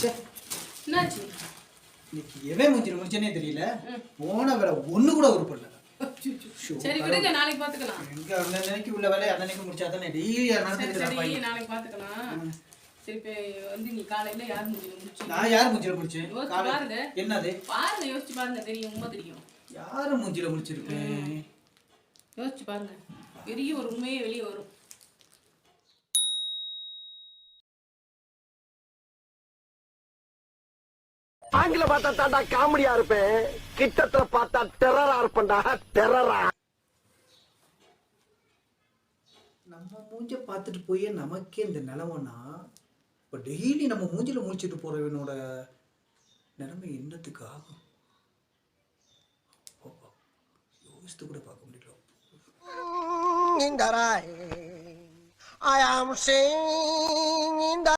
என்னாச்சு? இன்னைக்கு எவன் மூஞ்சில முடிச்சேனே தெரியல. போன வேலை ஒண்ணு கூட உருப்படல. சரி விடுங்க, நாளைக்கு பாத்துக்கலாம். எங்க அன்னைக்கு உள்ள வேலையை அன்னைக்கு முடிச்சா தானே டெய்லி சரி நாளைக்கு பாத்துக்கலாம். சரி இப்ப வந்து நீ காலையில யார் மூஞ்சில முடிச்சீங்க? நான் யார் மூஞ்சில முடிச்சேன்? பாருங்க. என்னது? பாருங்க, யோசிச்சு பாருங்க, தெரியும், உண்மை தெரியும். யாரு மூஞ்சில முடிச்சிருப்பேன்? யோசிச்சு பாருங்க, பெரிய ஒரு உண்மையே வெளியே வரும். ஆங்கில பார்த்தா தாண்டா காமெடியா இருப்பேன், கிட்டத்துல பார்த்தா டெரரா இருப்பேன்டா, டெரரா. நம்ம மூஞ்ச பார்த்துட்டு போய் நமக்கே இந்த நிலவனா, இப்போ டெய்லி நம்ம மூஞ்சில முடிச்சிட்டு போறவனோட நிலைமை என்னத்துக்கு ஆகும்? யோசித்து கூட பார்க்க முடியல. I am singing.